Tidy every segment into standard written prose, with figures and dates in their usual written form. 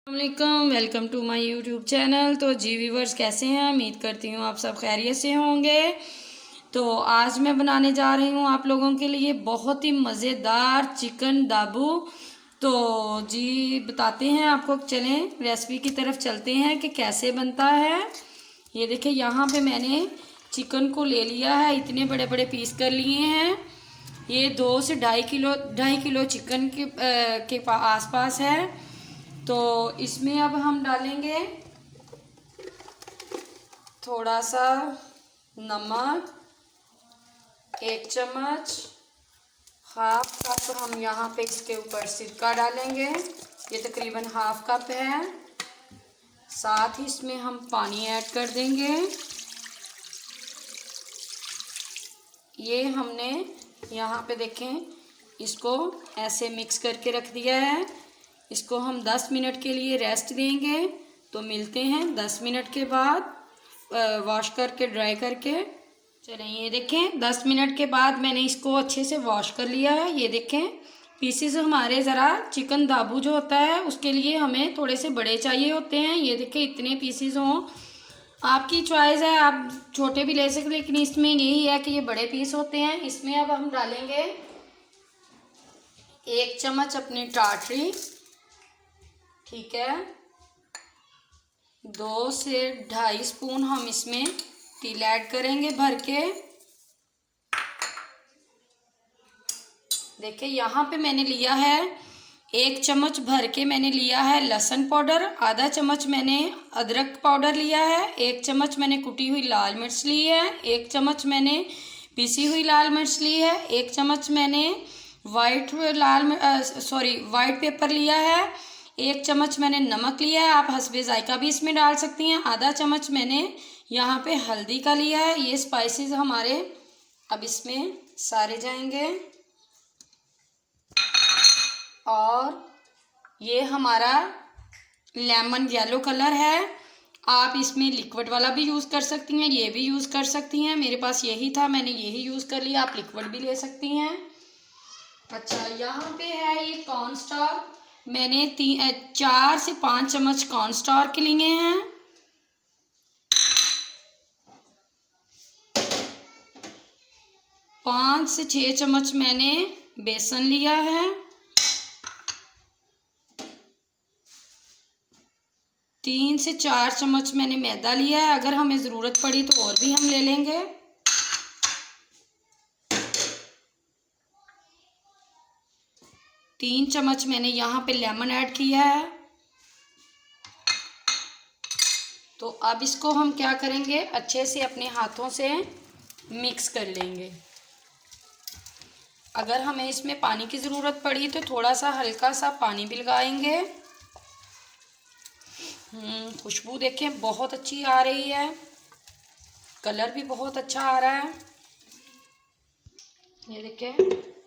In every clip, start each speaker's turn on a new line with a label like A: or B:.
A: अस्सलामुअलैकुम, welcome to my YouTube channel. तो जी व्यूवर्स, कैसे हैं? उम्मीद करती हूँ आप सब खैरियत से होंगे। तो आज मैं बनाने जा रही हूँ आप लोगों के लिए बहुत ही मज़ेदार चिकन दाबू। तो जी बताते हैं आपको, चलें रेसिपी की तरफ चलते हैं कि कैसे बनता है। ये देखिए, यहाँ पे मैंने चिकन को ले लिया है, इतने बड़े बड़े पीस कर लिए हैं। ये 2 से ढाई किलो चिकन के आसपास है। तो इसमें अब हम डालेंगे थोड़ा सा नमक, 1 चम्मच, हाफ कप हम यहाँ पे इसके ऊपर सिरका डालेंगे, ये तकरीबन हाफ कप है। साथ ही इसमें हम पानी ऐड कर देंगे। ये हमने यहाँ पे देखें, इसको ऐसे मिक्स करके रख दिया है। इसको हम 10 मिनट के लिए रेस्ट देंगे। तो मिलते हैं 10 मिनट के बाद वॉश करके, ड्राई करके। चलें, ये देखें 10 मिनट के बाद मैंने इसको अच्छे से वॉश कर लिया है। ये देखें पीसेस हमारे ज़रा चिकन दाबू जो होता है उसके लिए हमें थोड़े से बड़े चाहिए होते हैं। ये देखें इतने पीसेस हों, आपकी चॉइस है, आप छोटे भी ले सकते, लेकिन इसमें यही है कि ये बड़े पीस होते हैं। इसमें अब हम डालेंगे 1 चम्मच अपनी टाटरी, ठीक है। 2 से ढाई स्पून हम इसमें तिल ऐड करेंगे भर के। देखिए यहाँ पे मैंने लिया है 1 चम्मच भर के, मैंने लिया है लहसुन पाउडर, आधा चम्मच मैंने अदरक पाउडर लिया है, 1 चम्मच मैंने कुटी हुई लाल मिर्च ली है, 1 चम्मच मैंने पिसी हुई लाल मिर्च ली है, 1 चम्मच मैंने वाइट पेपर लिया है, 1 चम्मच मैंने नमक लिया है, आप हस्बे जायका भी इसमें डाल सकती हैं। आधा चम्मच मैंने यहाँ पे हल्दी का लिया है। ये स्पाइसेस हमारे अब इसमें सारे जाएंगे। और ये हमारा लेमन येलो कलर है, आप इसमें लिक्विड वाला भी यूज़ कर सकती हैं, ये भी यूज़ कर सकती हैं। मेरे पास यही था, मैंने यही यूज़ कर लिया, आप लिक्विड भी ले सकती हैं। अच्छा, यहाँ पे है ये कॉर्नस्टार, मैंने 4 से 5 चम्मच कॉर्नस्टार के लिए हैं। पाँच से 6 चम्मच मैंने बेसन लिया है। 3 से 4 चम्मच मैंने मैदा लिया है, अगर हमें ज़रूरत पड़ी तो और भी हम ले लेंगे। 3 चम्मच मैंने यहाँ पे लेमन ऐड किया है। तो अब इसको हम क्या करेंगे, अच्छे से अपने हाथों से मिक्स कर लेंगे। अगर हमें इसमें पानी की ज़रूरत पड़ी तो थोड़ा सा हल्का सा पानी भी लगाएंगे। खुशबू देखें बहुत अच्छी आ रही है, कलर भी बहुत अच्छा आ रहा है। ये देखें,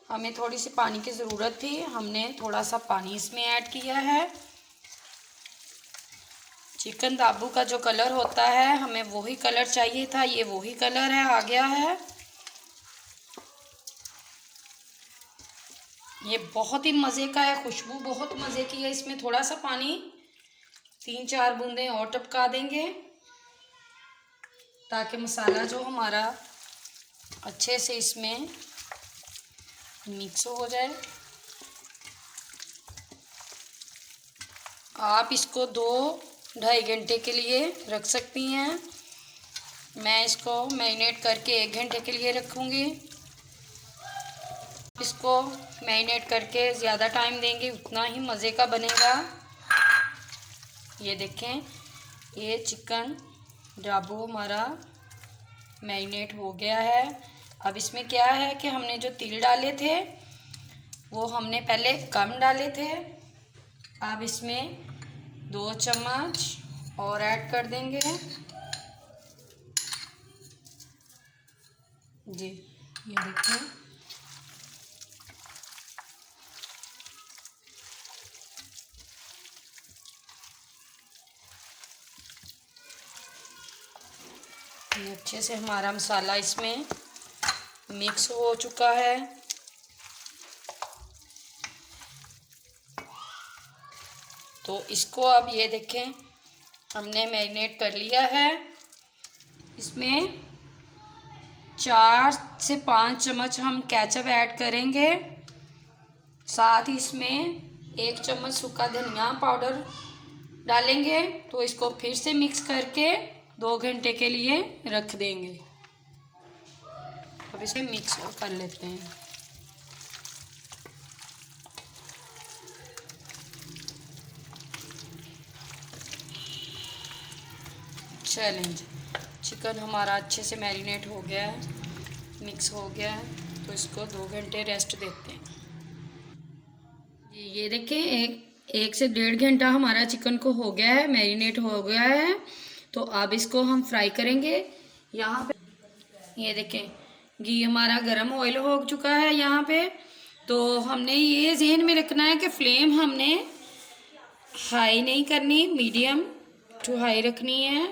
A: हमें थोड़ी सी पानी की ज़रूरत थी, हमने थोड़ा सा पानी इसमें ऐड किया है। चिकन दाबू का जो कलर होता है हमें वही कलर चाहिए था, ये वही कलर है, आ गया है। ये बहुत ही मज़े का है, खुशबू बहुत मज़े की है। इसमें थोड़ा सा पानी 3-4 बूंदें और टपका देंगे ताकि मसाला जो हमारा अच्छे से इसमें मिक्स हो जाए। आप इसको 2-2.5 घंटे के लिए रख सकती हैं। मैं इसको मैरिनेट करके 1 घंटे के लिए रखूँगी। इसको मैरिनेट करके ज़्यादा टाइम देंगे उतना ही मज़े का बनेगा। ये देखें, ये चिकन दाबू हमारा मैरिनेट हो गया है। अब इसमें क्या है कि हमने जो तिल डाले थे वो हमने पहले कम डाले थे, अब इसमें 2 चम्मच और ऐड कर देंगे जी। ये देखें, ये अच्छे से हमारा मसाला इसमें मिक्स हो चुका है। तो इसको अब ये देखें हमने मैरिनेट कर लिया है। इसमें 4 से 5 चम्मच हम केचप ऐड करेंगे। साथ ही इसमें 1 चम्मच सूखा धनिया पाउडर डालेंगे। तो इसको फिर से मिक्स करके 2 घंटे के लिए रख देंगे। अब इसे मिक्स कर लेते हैं। चलें, चिकन हमारा अच्छे से मैरिनेट हो गया है, मिक्स हो गया है। तो इसको 2 घंटे रेस्ट देते हैं। ये देखें एक से 1.5 घंटा हमारा चिकन को हो गया है, मैरिनेट हो गया है। तो अब इसको हम फ्राई करेंगे। यहाँ पे ये देखें घी हमारा गरम ऑयल हो चुका है यहाँ पे। तो हमने ये ज़हन में रखना है कि फ्लेम हमने हाई नहीं करनी, मीडियम टू हाई रखनी है।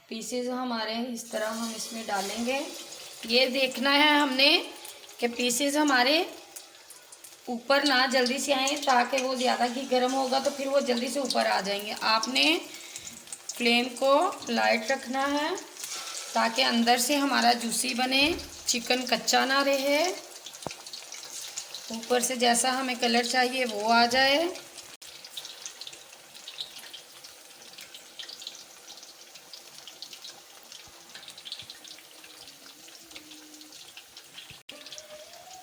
A: पीसेस हमारे इस तरह हम इसमें डालेंगे। ये देखना है हमने कि पीसेस हमारे ऊपर ना जल्दी से आए, ताकि वो ज़्यादा घी गर्म होगा तो फिर वो जल्दी से ऊपर आ जाएंगे। आपने फ्लेम को लाइट रखना है ताकि अंदर से हमारा जूसी बने, चिकन कच्चा ना रहे, ऊपर से जैसा हमें कलर चाहिए वो आ जाए।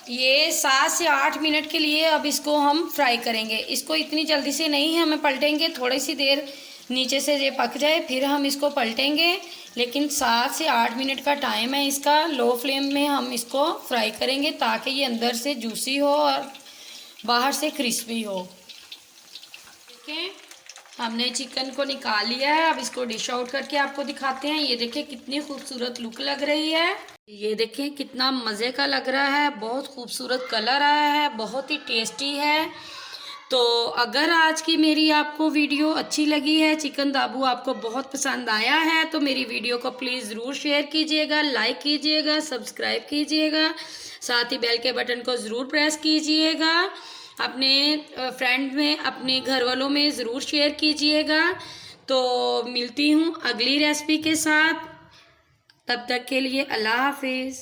A: ये 7 से 8 मिनट के लिए अब इसको हम फ्राई करेंगे। इसको इतनी जल्दी से नहीं हमें पलटेंगे, थोड़ी सी देर नीचे से ये पक जाए फिर हम इसको पलटेंगे। लेकिन 7 से 8 मिनट का टाइम है इसका। लो फ्लेम में हम इसको फ्राई करेंगे ताकि ये अंदर से जूसी हो और बाहर से क्रिस्पी हो। देखें हमने चिकन को निकाल लिया है। अब इसको डिश आउट करके आपको दिखाते हैं। ये देखें कितनी खूबसूरत लुक लग रही है। ये देखें कितना मज़े का लग रहा है, बहुत खूबसूरत कलर आया है, बहुत ही टेस्टी है। तो अगर आज की मेरी आपको वीडियो अच्छी लगी है, चिकन दाबू आपको बहुत पसंद आया है, तो मेरी वीडियो को प्लीज़ ज़रूर शेयर कीजिएगा, लाइक कीजिएगा, सब्सक्राइब कीजिएगा, साथ ही बेल के बटन को ज़रूर प्रेस कीजिएगा। अपने फ्रेंड में, अपने घर वालों में ज़रूर शेयर कीजिएगा। तो मिलती हूँ अगली रेसिपी के साथ, तब तक के लिए अल्लाह हाफिज़।